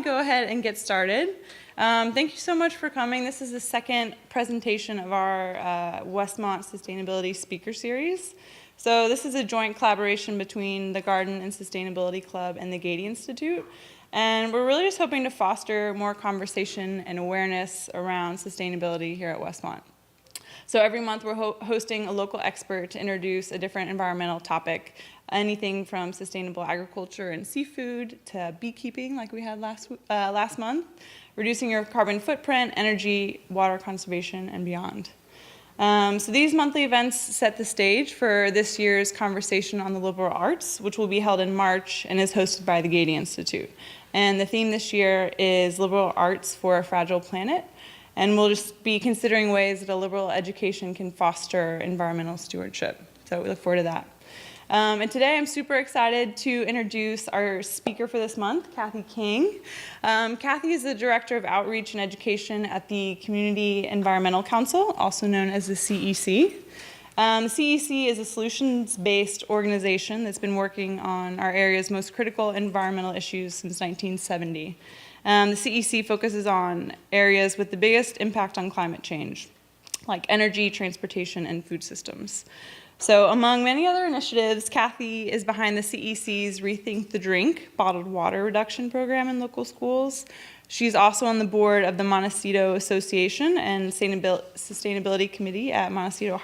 go ahead and get started. Thank you so much for coming. This is the second presentation of our Westmont Sustainability Speaker Series. So this is a joint collaboration between the Garden and Sustainability Club and the Kathi Institute. And we're really just hoping to foster more conversation and awareness around sustainability here at Westmont. So every month we're hosting a local expert to introduce a different environmental topic, anything from sustainable agriculture and seafood to beekeeping like we had last month, reducing your carbon footprint, energy, water conservation, and beyond. So these monthly events set the stage for this year's conversation on the liberal arts, which will be held in March and is hosted by the Kathi Institute. And the theme this year is Liberal Arts for a Fragile Planet. And we'll just be considering ways that a liberal education can foster environmental stewardship. So we look forward to that. And today I'm super excited to introduce our speaker for this month, Kathi King. Kathi is the Director of Outreach and Education at the Community Environmental Council, also known as the CEC. The CEC is a solutions-based organization that's been working on our area's most critical environmental issues since 1970. The CEC focuses on areas with the biggest impact on climate change, like energy, transportation, and food systems. So among many other initiatives, Kathi is behind the CEC's Rethink the Drink bottled water reduction program in local schools. She's also on the board of the Montecito Association and Sustainability Committee at Santa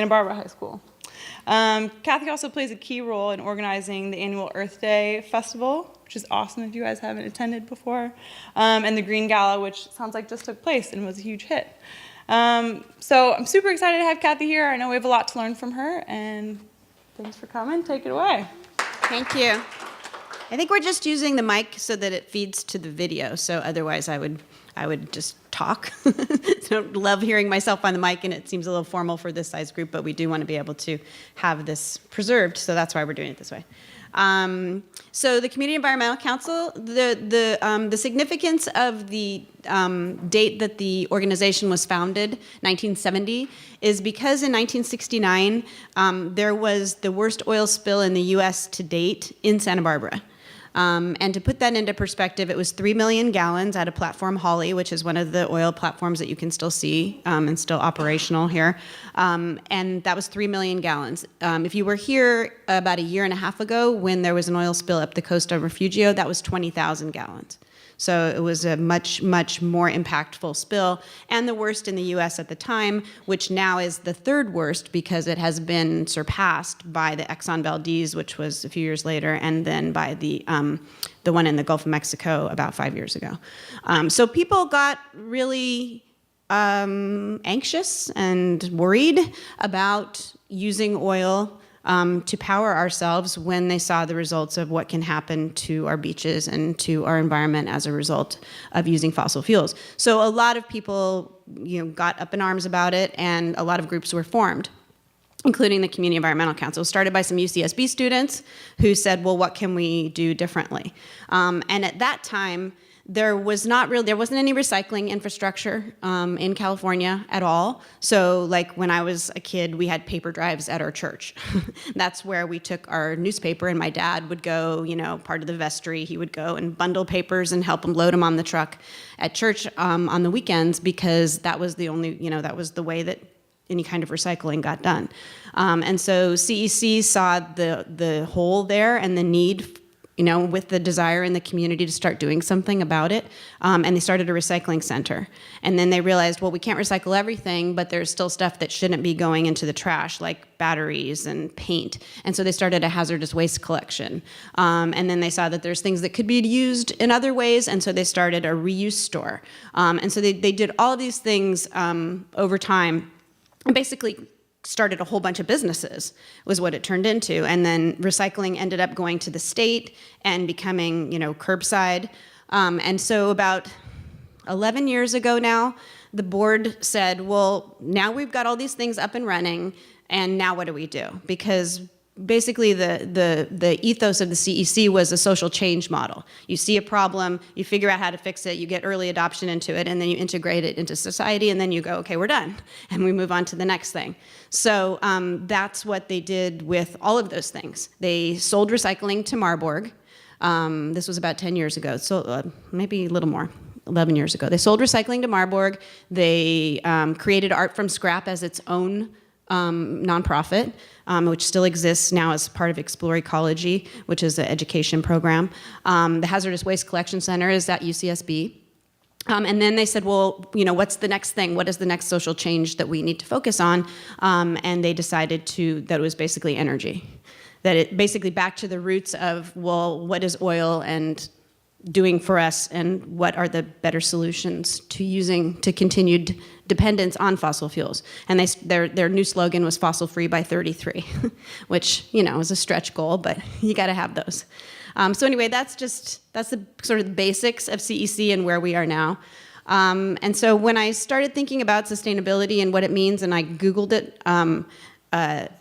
Barbara High School. Kathi also plays a key role in organizing the annual Earth Day Festival, which is awesome if you guys haven't attended before, and the Green Gala, which sounds like just took place and was a huge hit. So I'm super excited to have Kathi here. I know we have a lot to learn from her, and thanks for coming. Take it away. Thank you. I think we're just using the mic so that it feeds to the video, so otherwise I would just talk. So I love hearing myself on the mic, and it seems a little formal for this size group, but we do want to be able to have this preserved, so that's why we're doing it this way. So the Community Environmental Council, the significance of the date that the organization was founded, 1970, is because in 1969 there was the worst oil spill in the U.S. to date in Santa Barbara. And to put that into perspective, it was 3 million gallons at a platform, Holly, which is one of the oil platforms that you can still see and still operational here. And that was 3 million gallons. If you were here about a year and a half ago when there was an oil spill up the coast of Refugio, that was 20,000 gallons. So it was a much, much more impactful spill, and the worst in the U.S. at the time, which now is the third worst because it has been surpassed by the Exxon Valdez, which was a few years later, and then by the one in the Gulf of Mexico about 5 years ago. So people got really anxious and worried about using oil to power ourselves when they saw the results of what can happen to our beaches and to our environment as a result of using fossil fuels. So a lot of people, got up in arms about it, and a lot of groups were formed, including the Community Environmental Council, started by some UCSB students who said, well, what can we do differently? And at that time, there wasn't any recycling infrastructure in California at all. So like when I was a kid, we had paper drives at our church. That's where we took our newspaper, and my dad would go, part of the vestry, he would go and bundle papers and help them load them on the truck at church on the weekends, because that was the only, that was the way that any kind of recycling got done. And so CEC saw the hole there and the need, with the desire in the community to start doing something about it. And they started a recycling center. And then they realized, well, we can't recycle everything, but there's still stuff that shouldn't be going into the trash, like batteries and paint. And so they started a hazardous waste collection. And then they saw that there's things that could be used in other ways, and so they started a reuse store. And so they did all these things over time, and basically started a whole bunch of businesses, was what it turned into. And then recycling ended up going to the state and becoming, curbside. And so about 11 years ago now, the board said, well, now we've got all these things up and running, and now what do we do? Because basically the ethos of the CEC was a social change model. You see a problem, you figure out how to fix it, you get early adoption into it, and then you integrate it into society, and then you go, okay, we're done, and we move on to the next thing. So that's what they did with all of those things. They sold recycling to Marburg. This was about 10 years ago, so maybe a little more, 11 years ago. They sold recycling to Marburg. They created Art from Scrap as its own nonprofit, which still exists now as part of Explore Ecology, which is an education program. The Hazardous Waste Collection Center is at UCSB. And then they said, well, what's the next thing? What is the next social change that we need to focus on? And they decided that it was basically energy. That it basically back to the roots of, well, what is oil and doing for us, and what are the better solutions to continued dependence on fossil fuels? And their new slogan was fossil free by 33, which is a stretch goal, but you got to have those. So anyway, that's the sort of the basics of CEC and where we are now. And so when I started thinking about sustainability and what it means, and I Googled it,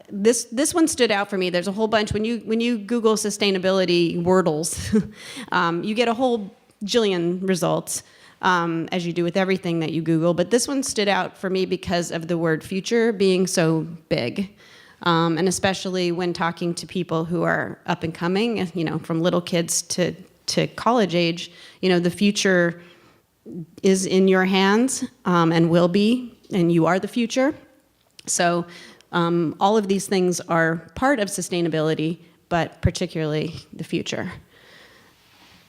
this one stood out for me. There's a whole bunch. When you Google sustainability wordles, you get a whole jillion results, as you do with everything that you Google. But this one stood out for me because of the word future being so big. And especially when talking to people who are up and coming, from little kids to college age, the future is in your hands, and will be, and you are the future. So all of these things are part of sustainability, but particularly the future.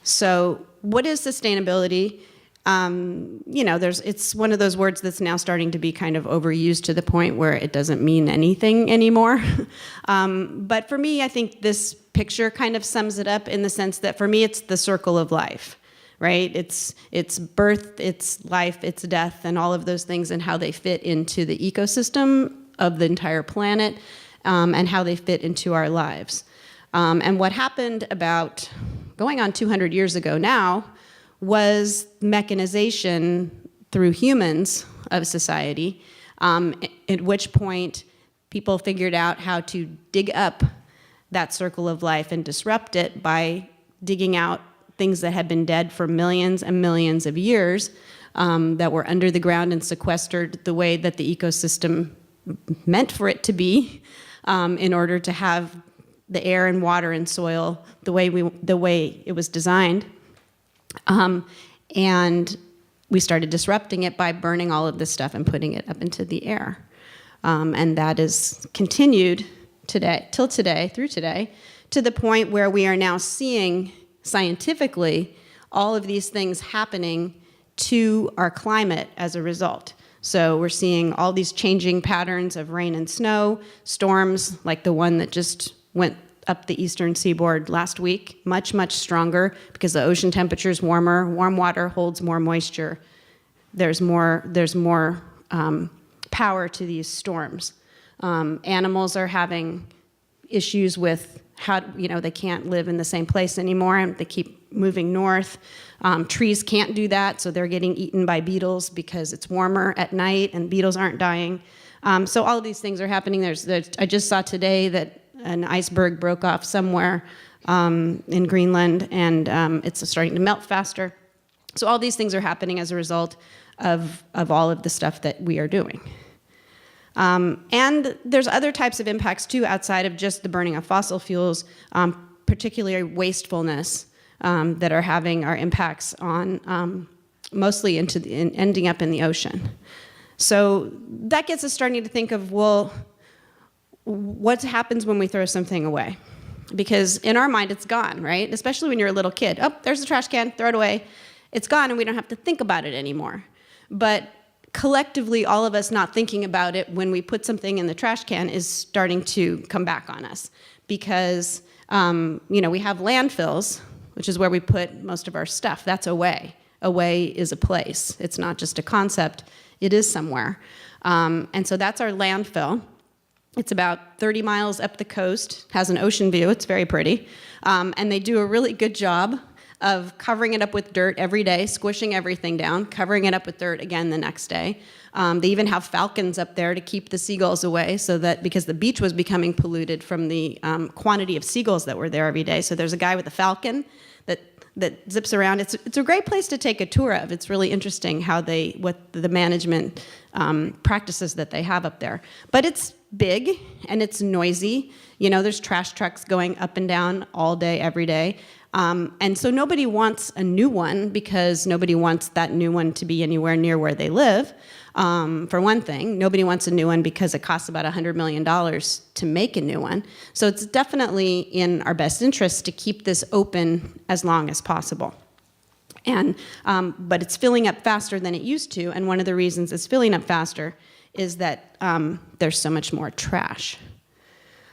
So what is sustainability? It's one of those words that's now starting to be kind of overused to the point where it doesn't mean anything anymore. But for me, I think this picture kind of sums it up in the sense that for me, it's the circle of life, right? It's birth, it's life, it's death, and all of those things, and how they fit into the ecosystem of the entire planet, and how they fit into our lives. And what happened about going on 200 years ago now was mechanization through humans of society, at which point people figured out how to dig up that circle of life and disrupt it by digging out things that had been dead for millions and millions of years, that were under the ground and sequestered the way that the ecosystem meant for it to be, in order to have the air and water and soil the way it was designed. And we started disrupting it by burning all of this stuff and putting it up into the air. And that is continued through today, to the point where we are now seeing scientifically all of these things happening to our climate as a result. So we're seeing all these changing patterns of rain and snow, storms like the one that just went up the eastern seaboard last week, much, much stronger because the ocean temperature is warmer. Warm water holds more moisture. There's more power to these storms. Animals are having issues with how, they can't live in the same place anymore, and they keep moving north. Trees can't do that, so they're getting eaten by beetles because it's warmer at night and beetles aren't dying. So all of these things are happening. I just saw today that an iceberg broke off somewhere in Greenland, and it's starting to melt faster. So all these things are happening as a result of all of the stuff that we are doing. And there's other types of impacts too outside of just the burning of fossil fuels, particularly wastefulness, that are having our impacts on mostly ending up in the ocean. So that gets us starting to think of, well, what happens when we throw something away? Because in our mind, it's gone, right? Especially when you're a little kid. Oh, there's the trash can, throw it away. It's gone, and we don't have to think about it anymore. But collectively, all of us not thinking about it when we put something in the trash can is starting to come back on us. Because, we have landfills, which is where we put most of our stuff. That's away. Away is a place. It's not just a concept. It is somewhere. And so that's our landfill. It's about 30 miles up the coast, has an ocean view, it's very pretty. And they do a really good job of covering it up with dirt every day, squishing everything down, covering it up with dirt again the next day. They even have falcons up there to keep the seagulls away, so that because the beach was becoming polluted from the quantity of seagulls that were there every day. So there's a guy with a falcon that zips around. It's a great place to take a tour of. It's really interesting what the management practices that they have up there. But it's big and it's noisy. There's trash trucks going up and down all day, every day. And so nobody wants a new one because nobody wants that new one to be anywhere near where they live. For one thing, nobody wants a new one because it costs about $100 million to make a new one. So it's definitely in our best interest to keep this open as long as possible. And, but it's filling up faster than it used to, and one of the reasons it's filling up faster is that there's so much more trash.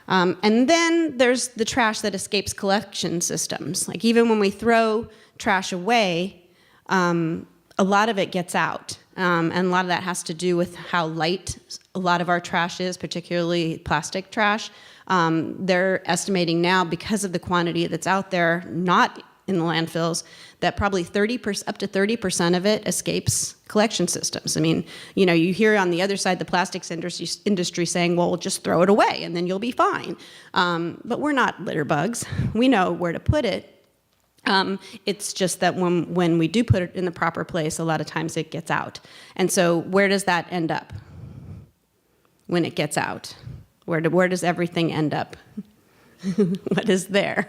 And then there's the trash that escapes collection systems. Like even when we throw trash away, a lot of it gets out. And a lot of that has to do with how light a lot of our trash is, particularly plastic trash. They're estimating now, because of the quantity that's out there, not in the landfills, that probably up to 30% of it escapes collection systems. I mean, you know, you hear on the other side the plastics industry saying, well, just throw it away and then you'll be fine. But we're not litter bugs. We know where to put it. It's just that when we do put it in the proper place, a lot of times it gets out. And so where does that end up when it gets out? Where does everything end up? What is there?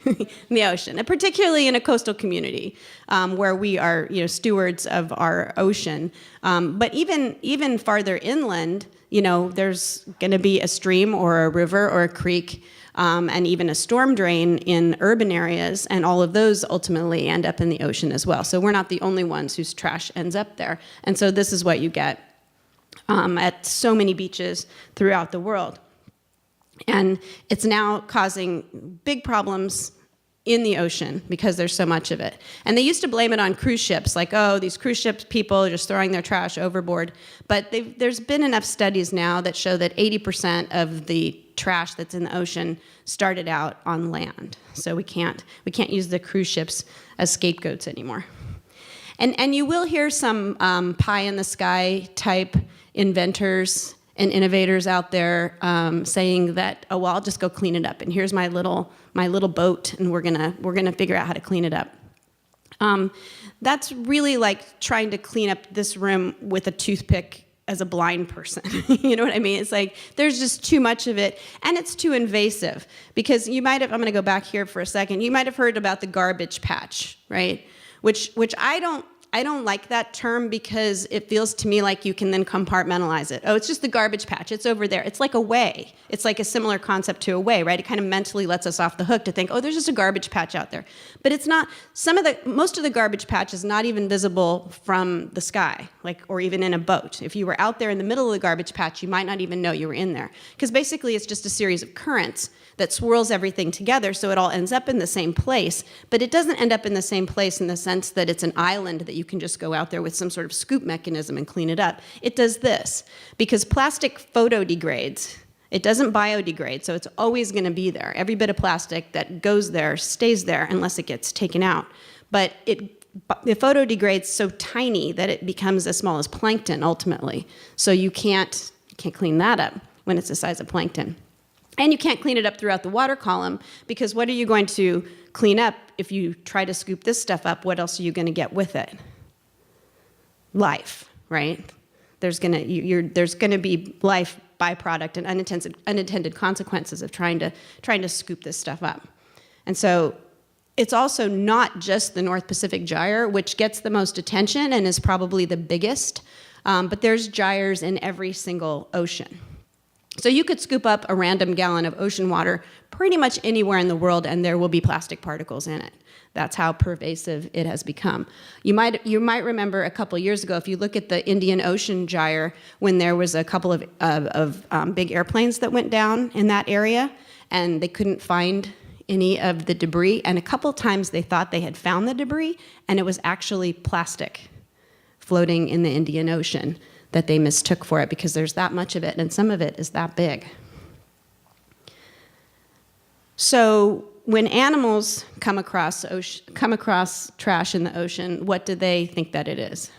In the ocean, and particularly in a coastal community where we are, you know, stewards of our ocean. But even farther inland, you know, there's going to be a stream or a river or a creek, and even a storm drain in urban areas, and all of those ultimately end up in the ocean as well. So we're not the only ones whose trash ends up there. And so this is what you get at so many beaches throughout the world. And it's now causing big problems in the ocean because there's so much of it. And they used to blame it on cruise ships, like, oh, these cruise ships people are just throwing their trash overboard. But there's been enough studies now that show that 80% of the trash that's in the ocean started out on land. So we can't use the cruise ships as scapegoats anymore. And you will hear some pie in the sky type inventors and innovators out there saying that, oh, well, I'll just go clean it up, and here's my little boat, and we're gonna figure out how to clean it up. That's really like trying to clean up this room with a toothpick as a blind person. You know what I mean? It's like there's just too much of it, and it's too invasive. Because you might have, I'm gonna go back here for a second, you might have heard about the garbage patch, right? Which I don't like that term because it feels to me like you can then compartmentalize it. Oh, it's just the garbage patch. It's over there. It's like a way. It's like a similar concept to a way, right? It kind of mentally lets us off the hook to think, oh, there's just a garbage patch out there. But it's not. Most of the garbage patch is not even visible from the sky, like, or even in a boat. If you were out there in the middle of the garbage patch, you might not even know you were in there. Because basically it's just a series of currents that swirls everything together so it all ends up in the same place. But it doesn't end up in the same place in the sense that it's an island that you can just go out there with some sort of scoop mechanism and clean it up. It does this. Because plastic photodegrades, it doesn't biodegrade, so it's always going to be there. Every bit of plastic that goes there stays there unless it gets taken out. But it photodegrades so tiny that it becomes as small as plankton ultimately. So you can't clean that up when it's the size of plankton. And you can't clean it up throughout the water column, because what are you going to clean up if you try to scoop this stuff up? What else are you going to get with it? Life, right? There's going to be life byproduct and unintended consequences of trying to scoop this stuff up. And so it's also not just the North Pacific Gyre, which gets the most attention and is probably the biggest, but there's gyres in every single ocean. So you could scoop up a random gallon of ocean water pretty much anywhere in the world, and there will be plastic particles in it. That's how pervasive it has become. You might remember a couple years ago, if you look at the Indian Ocean Gyre, when there was a couple of big airplanes that went down in that area, and they couldn't find any of the debris. And a couple times they thought they had found the debris, and it was actually plastic floating in the Indian Ocean that they mistook for it, because there's that much of it, and some of it is that big. So when animals come across trash in the ocean, what do they think that it is?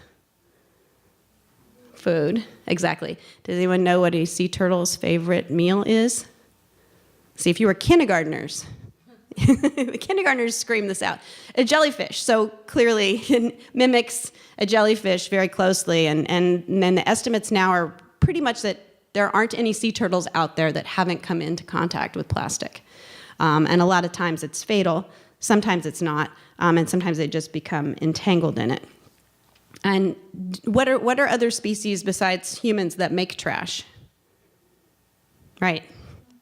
Food, exactly. Does anyone know what a sea turtle's favorite meal is? See, if you were kindergartners, the kindergartners scream this out. A jellyfish, so clearly it mimics a jellyfish very closely, and then the estimates now are pretty much that there aren't any sea turtles out there that haven't come into contact with plastic. And a lot of times it's fatal. Sometimes it's not, and sometimes they just become entangled in it. And what are other species besides humans that make trash? Right.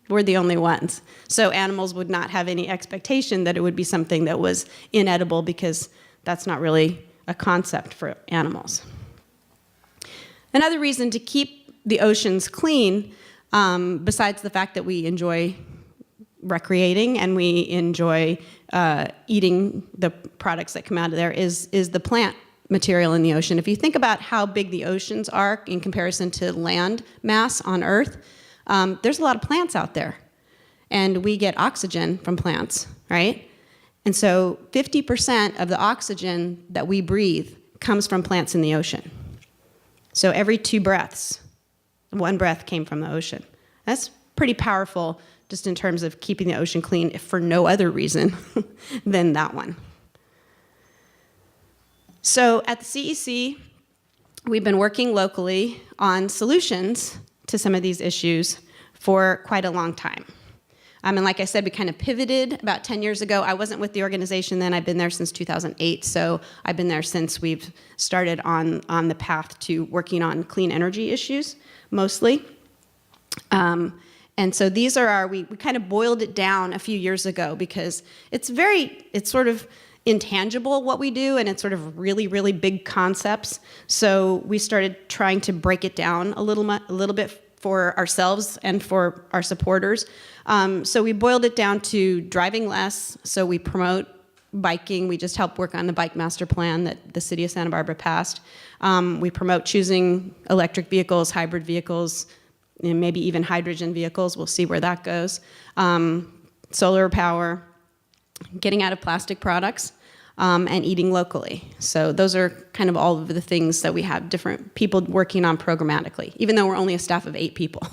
We're the only ones. So animals would not have any expectation that it would be something that was inedible, because that's not really a concept for animals. Another reason to keep the oceans clean, besides the fact that we enjoy recreating and we enjoy eating the products that come out of there, is the plant material in the ocean. If you think about how big the oceans are in comparison to land mass on Earth, there's a lot of plants out there. And we get oxygen from plants, right? And so 50% of the oxygen that we breathe comes from plants in the ocean. So every 2 breaths, 1 breath came from the ocean. That's pretty powerful, just in terms of keeping the ocean clean, if for no other reason than that one. So at the CEC, we've been working locally on solutions to some of these issues for quite a long time. And like I said, we kind of pivoted about 10 years ago. I wasn't with the organization then. I've been there since 2008, so I've been there since we've started on the path to working on clean energy issues, mostly. And so these are we kind of boiled it down a few years ago, because it's sort of intangible what we do, and it's sort of really, really big concepts. So we started trying to break it down a little bit for ourselves and for our supporters. So we boiled it down to driving less. So we promote biking. We just help work on the bike master plan that the city of Santa Barbara passed. We promote choosing electric vehicles, hybrid vehicles, and maybe even hydrogen vehicles. We'll see where that goes. Solar power, getting out of plastic products, and eating locally. So those are kind of all of the things that we have different people working on programmatically, even though we're only a staff of 8 people.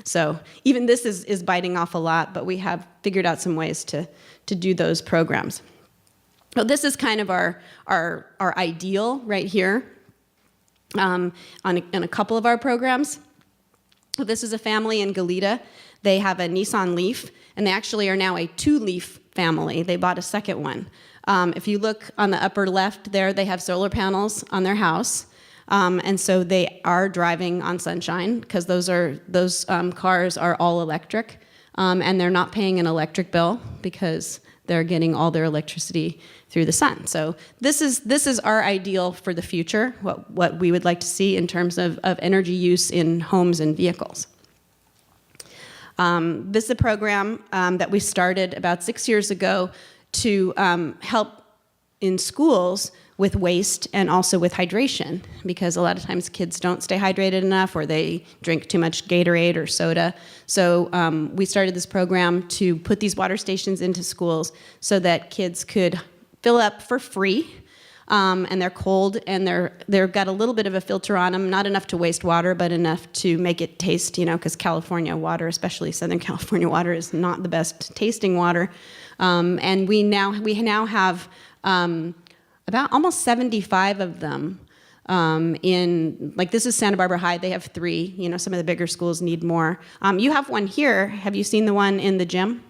So even this is biting off a lot, but we have figured out some ways to do those programs. So this is kind of our ideal right here on a couple of our programs. So this is a family in Gala. They have a Nissan Leaf, and they actually are now a 2-Leaf family. They bought a second one. If you look on the upper left there, they have solar panels on their house. And so they are driving on sunshine, because those cars are all electric. And they're not paying an electric bill, because they're getting all their electricity through the sun. So this is our ideal for the future, what we would like to see in terms of energy use in homes and vehicles. This is a program that we started about 6 years ago to help in schools with waste and also with hydration, because a lot of times kids don't stay hydrated enough, or they drink too much Gatorade or soda. So we started this program to put these water stations into schools so that kids could fill up for free. And they're cold, and they've got a little bit of a filter on them, not enough to waste water, but enough to make it taste, because California water, especially Southern California water, is not the best tasting water. And we now have about almost 75 of them this is Santa Barbara High. They have 3. Some of the bigger schools need more. You have one here. Have you seen the one in the gym?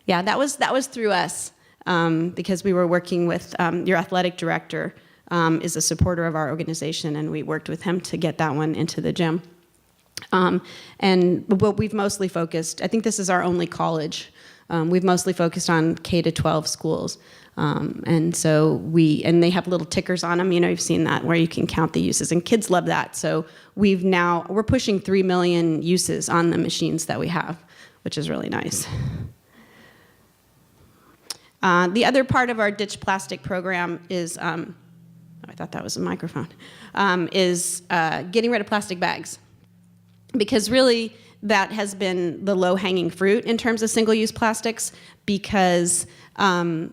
Yeah, that was through us. Because we were working with your athletic director is a supporter of our organization, and we worked with him to get that one into the gym. And what we've mostly focused, I think this is our only college, we've mostly focused on K-12 schools. And they have little tickers on them, you've seen that, where you can count the uses, and kids love that. So we're pushing 3 million uses on the machines that we have, which is really nice. The other part of our Ditch Plastic program is, I thought that was a microphone, is getting rid of plastic bags. Because really, that has been the low-hanging fruit in terms of single-use plastics, because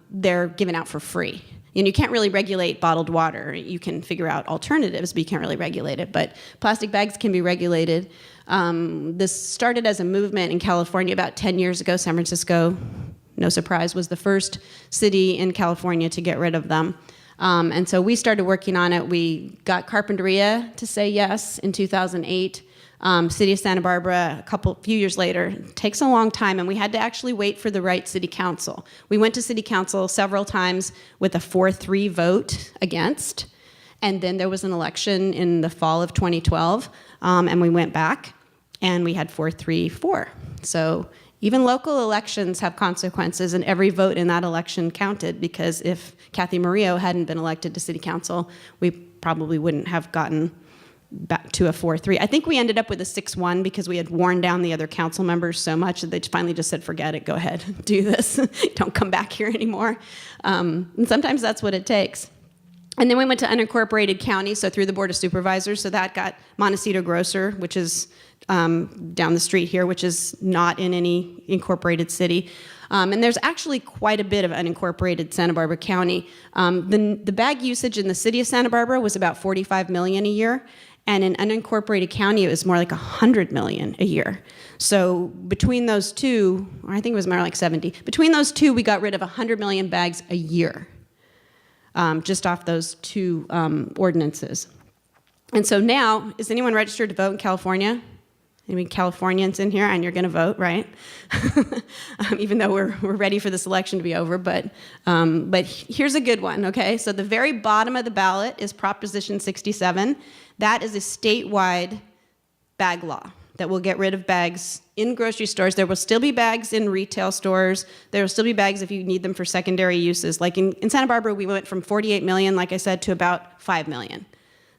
they're given out for free. You can't really regulate bottled water. You can figure out alternatives, but you can't really regulate it. But plastic bags can be regulated. This started as a movement in California about 10 years ago. San Francisco, no surprise, was the first city in California to get rid of them. And so we started working on it. We got Carpinteria to say yes in 2008. City of Santa Barbara few years later. It takes a long time, and we had to actually wait for the right city council. We went to city council several times with a 4-3 vote against, and then there was an election in the fall of 2012, and we went back, and we had 4-3-4. So even local elections have consequences, and every vote in that election counted, because if Kathy Murillo hadn't been elected to city council, we probably wouldn't have gotten back to a 4-3. I think we ended up with a 6-1 because we had worn down the other council members so much that they finally just said, forget it, go ahead, do this. Don't come back here anymore. And sometimes that's what it takes. And then we went to unincorporated county, so through the Board of Supervisors. So that got Montecito Grosser, which is down the street here, which is not in any incorporated city. And there's actually quite a bit of unincorporated Santa Barbara County. The bag usage in the city of Santa Barbara was about 45 million a year. And in unincorporated county, it was more like 100 million a year. So between those two, or I think it was more like 70, between those two, we got rid of 100 million bags a year, just off those two ordinances. And so now, is anyone registered to vote in California? Any Californians in here? And you're going to vote, right? Even though we're ready for this election to be over. But here's a good one, okay? So the very bottom of the ballot is Proposition 67. That is a statewide bag law that will get rid of bags in grocery stores. There will still be bags in retail stores. There will still be bags if you need them for secondary uses. Like in Santa Barbara, we went from 48 million, like I said, to about 5 million.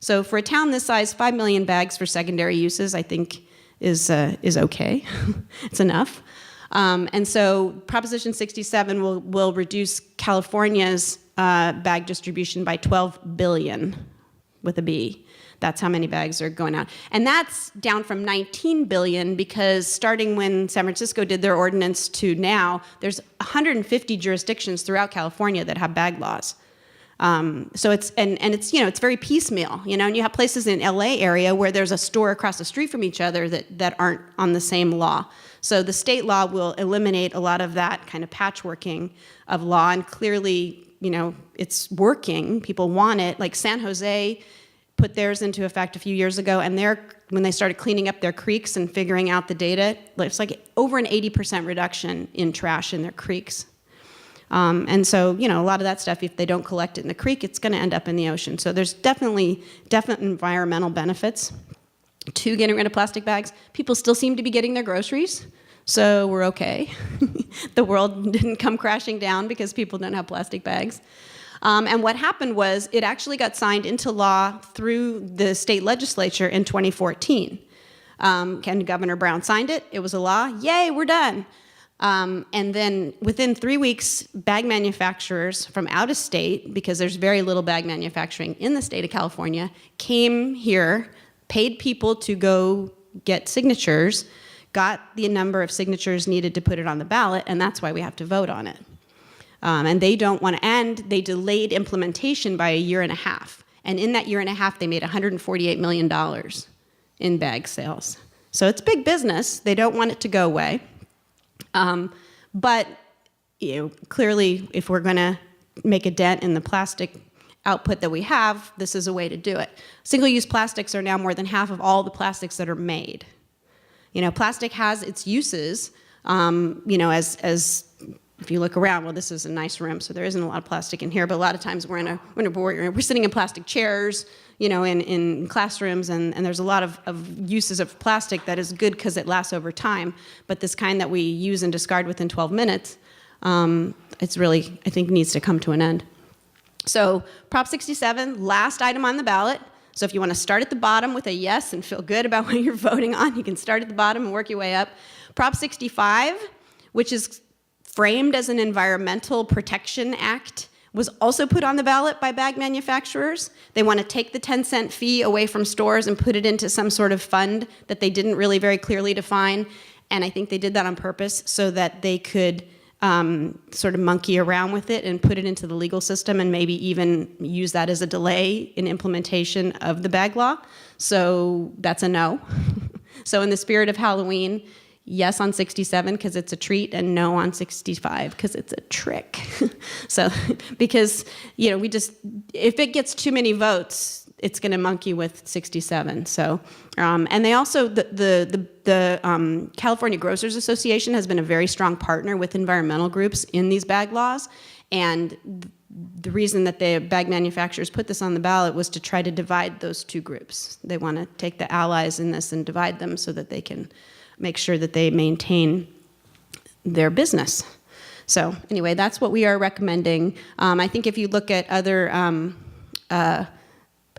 So for a town this size, 5 million bags for secondary uses, I think, is okay. It's enough. And so Proposition 67 will reduce California's bag distribution by 12 billion with a B. That's how many bags are going out. And that's down from 19 billion because starting when San Francisco did their ordinance to now, there's 150 jurisdictions throughout California that have bag laws. So it's it's very piecemeal, and you have places in LA area where there's a store across the street from each other that aren't on the same law. So the state law will eliminate a lot of that kind of patchworking of law, and clearly, it's working. People want it. Like San Jose put theirs into effect a few years ago, and when they started cleaning up their creeks and figuring out the data, it's like over an 80% reduction in trash in their creeks. And so, a lot of that stuff, if they don't collect it in the creek, it's going to end up in the ocean. So there's definite environmental benefits to getting rid of plastic bags. People still seem to be getting their groceries, so we're okay. The world didn't come crashing down because people don't have plastic bags. And what happened was it actually got signed into law through the state legislature in 2014. Governor Brown signed it. It was a law. Yay, we're done. And then within 3 weeks, bag manufacturers from out of state, because there's very little bag manufacturing in the state of California, came here, paid people to go get signatures, got the number of signatures needed to put it on the ballot, and that's why we have to vote on it. And they don't want to end. They delayed implementation by a year and a half. And in that year and a half, they made $148 million in bag sales. So it's big business. They don't want it to go away. But clearly, if we're going to make a dent in the plastic output that we have, this is a way to do it. Single-use plastics are now more than half of all the plastics that are made. Plastic has its uses, as if you look around, well, this is a nice room, so there isn't a lot of plastic in here, but a lot of times we're sitting in plastic chairs, in classrooms, and there's a lot of uses of plastic that is good because it lasts over time, but this kind that we use and discard within 12 minutes, it's really, I think, needs to come to an end. So Prop 67, last item on the ballot. So if you want to start at the bottom with a yes and feel good about what you're voting on, you can start at the bottom and work your way up. Prop 65, which is framed as an Environmental Protection Act, was also put on the ballot by bag manufacturers. They want to take the 10-cent fee away from stores and put it into some sort of fund that they didn't really very clearly define. And I think they did that on purpose so that they could sort of monkey around with it and put it into the legal system and maybe even use that as a delay in implementation of the bag law. So that's a no. So in the spirit of Halloween, yes on 67 because it's a treat and no on 65 because it's a trick. So, because, if it gets too many votes, it's going to monkey with 67. So, and they also, the California Grocers Association has been a very strong partner with environmental groups in these bag laws. And the reason that the bag manufacturers put this on the ballot was to try to divide those two groups. They want to take the allies in this and divide them so that they can make sure that they maintain their business. So anyway, that's what we are recommending. I think if you look at other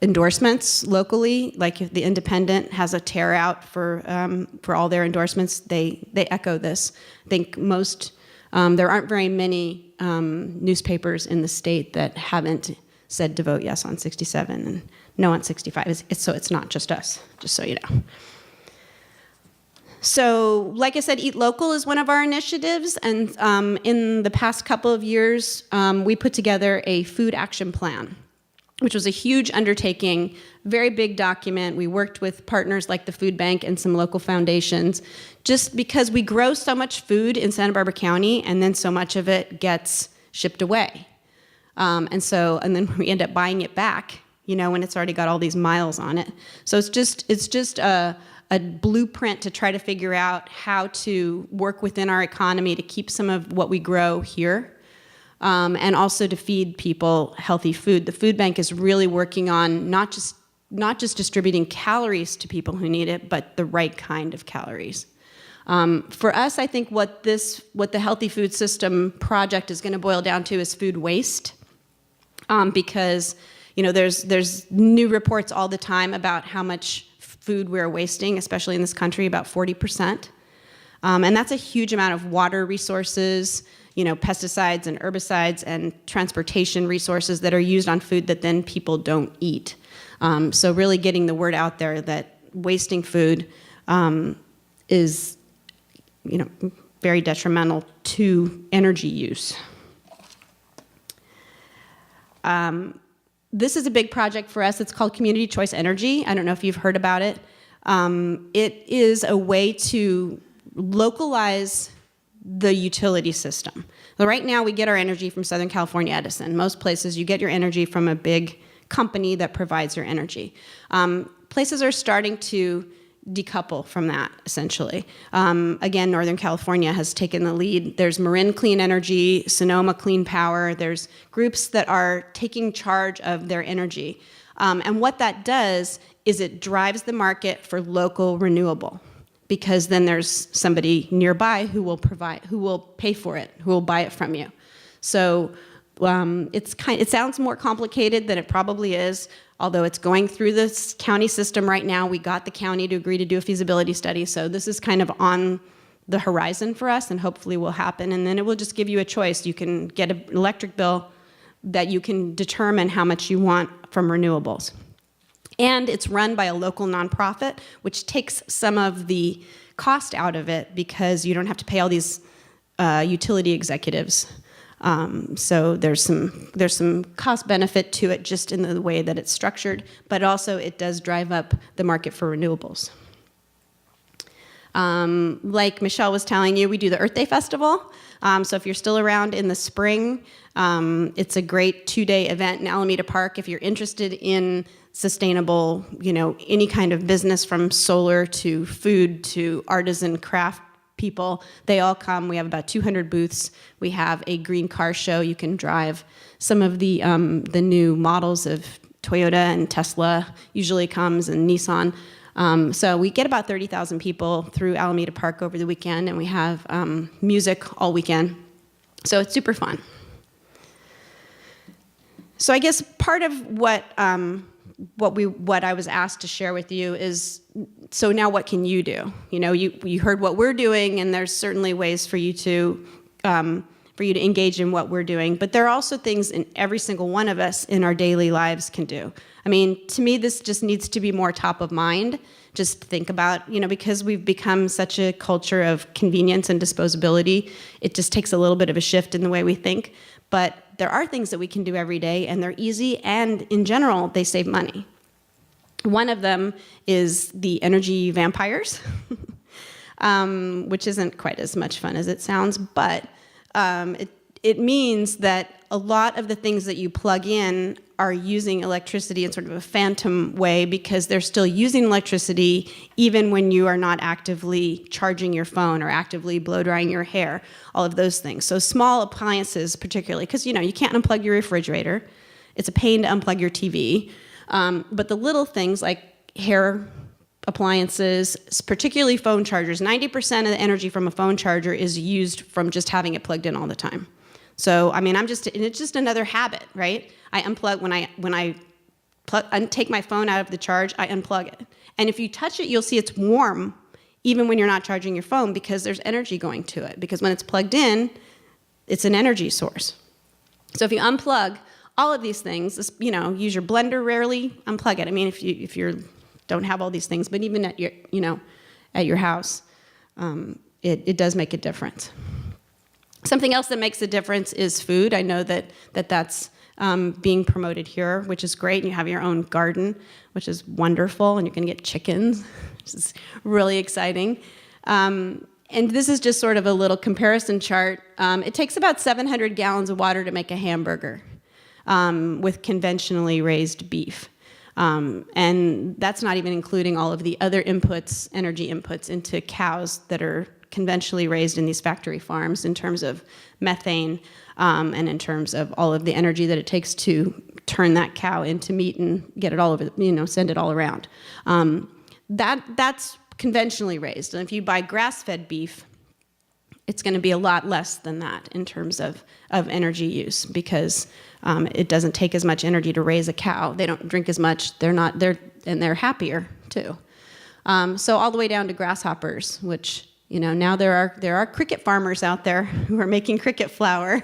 endorsements locally, like if the Independent has a tear out for all their endorsements, they echo this. I think there aren't very many newspapers in the state that haven't said to vote yes on 67 and no on 65. So it's not just us, just so you know. So, like I said, Eat Local is one of our initiatives, and in the past couple of years, we put together a food action plan, which was a huge undertaking, very big document. We worked with partners like the Food Bank and some local foundations, just because we grow so much food in Santa Barbara County, and then so much of it gets shipped away. And then we end up buying it back, when it's already got all these miles on it. So it's just a blueprint to try to figure out how to work within our economy to keep some of what we grow here, and also to feed people healthy food. The Food Bank is really working on not just distributing calories to people who need it, but the right kind of calories. For us, I think what the Healthy Food System project is going to boil down to is food waste, because there's new reports all the time about how much food we're wasting, especially in this country, about 40%. And that's a huge amount of water resources, pesticides and herbicides and transportation resources that are used on food that then people don't eat. So really getting the word out there that wasting food is, very detrimental to energy use. This is a big project for us. It's called Community Choice Energy. I don't know if you've heard about it. It is a way to localize the utility system. Right now, we get our energy from Southern California Edison. Most places, you get your energy from a big company that provides your energy. Places are starting to decouple from that, essentially. Again, Northern California has taken the lead. There's Marin Clean Energy, Sonoma Clean Power. There's groups that are taking charge of their energy. And what that does is it drives the market for local renewable, because then there's somebody nearby who will pay for it, who will buy it from you. So it sounds more complicated than it probably is. Although it's going through this county system right now. We got the county to agree to do a feasibility study, so this is kind of on the horizon for us, and hopefully will happen. And then it will just give you a choice. You can get an electric bill that you can determine how much you want from renewables. And it's run by a local nonprofit, which takes some of the cost out of it because you don't have to pay all these utility executives. So there's some cost benefit to it just in the way that it's structured, but also it does drive up the market for renewables. Like Michelle was telling you, we do the Earth Day Festival. So if you're still around in the spring, it's a great 2-day event in Alameda Park. If you're interested in sustainable, any kind of business from solar to food to artisan craft people, they all come. We have about 200 booths. We have a green car show. You can drive some of the new models of Toyota and Tesla usually comes, and Nissan. So we get about 30,000 people through Alameda Park over the weekend, and we have music all weekend. So it's super fun. So I guess part of what I was asked to share with you is, so now what can you do? You heard what we're doing, and there's certainly ways for you to engage in what we're doing. But there are also things in every single one of us in our daily lives can do. I mean, to me, this just needs to be more top of mind. Just think about, because we've become such a culture of convenience and disposability, it just takes a little bit of a shift in the way we think. But there are things that we can do every day, and they're easy, and in general, they save money. One of them is the energy vampires. which isn't quite as much fun as it sounds, but it means that a lot of the things that you plug in are using electricity in sort of a phantom way because they're still using electricity even when you are not actively charging your phone or actively blow drying your hair, all of those things. So small appliances particularly, because you can't unplug your refrigerator. It's a pain to unplug your TV. But the little things like hair appliances, particularly phone chargers, 90% of the energy from a phone charger is used from just having it plugged in all the time. So, I mean, it's just another habit, right? I unplug when I take my phone out of the charge, I unplug it. And if you touch it, you'll see it's warm even when you're not charging your phone because there's energy going to it. Because when it's plugged in, it's an energy source. So if you unplug all of these things, use your blender rarely, unplug it. I mean, if you don't have all these things, but even at your house, it does make a difference. Something else that makes a difference is food. I know that's being promoted here, which is great. And you have your own garden, which is wonderful, and you're going to get chickens, which is really exciting. And this is just sort of a little comparison chart. It takes about 700 gallons of water to make a hamburger with conventionally raised beef. And that's not even including all of the other inputs, energy inputs into cows that are conventionally raised in these factory farms in terms of methane and in terms of all of the energy that it takes to turn that cow into meat and get it all over, send it all around. That's conventionally raised. And if you buy grass-fed beef, it's going to be a lot less than that in terms of energy use because it doesn't take as much energy to raise a cow. They don't drink as much. And they're happier too. So all the way down to grasshoppers, which now there are cricket farmers out there who are making cricket flour.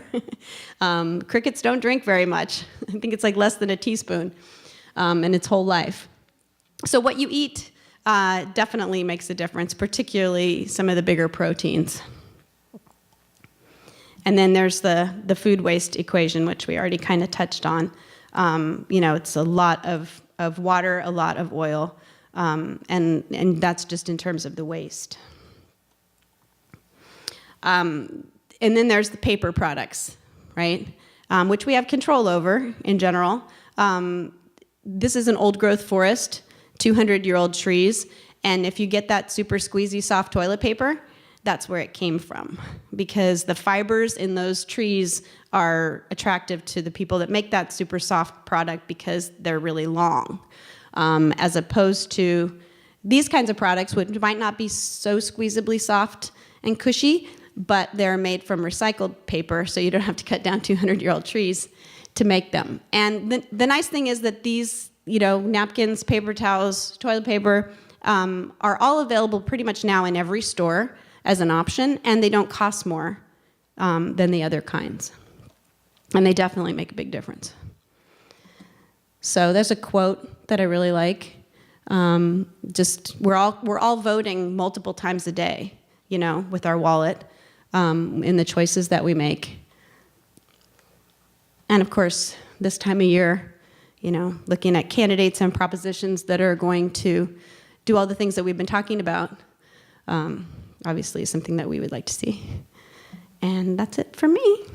Crickets don't drink very much. I think it's like less than a teaspoon in its whole life. So what you eat definitely makes a difference, particularly some of the bigger proteins. And then there's the food waste equation, which we already kind of touched on. It's a lot of water, a lot of oil, and that's just in terms of the waste. And then there's the paper products, right, which we have control over in general. This is an old-growth forest, 200-year-old trees, and if you get that super squeezy soft toilet paper, that's where it came from because the fibers in those trees are attractive to the people that make that super soft product because they're really long, as opposed to these kinds of products, which might not be so squeezably soft and cushy, but they're made from recycled paper, so you don't have to cut down 200-year-old trees to make them. And the nice thing is that these, napkins, paper towels, toilet paper, are all available pretty much now in every store as an option, and they don't cost more than the other kinds. And they definitely make a big difference. So there's a quote that I really like. We're all voting multiple times a day, with our wallet in the choices that we make. And of course, this time of year, looking at candidates and propositions that are going to do all the things that we've been talking about, obviously is something that we would like to see. And that's it for me.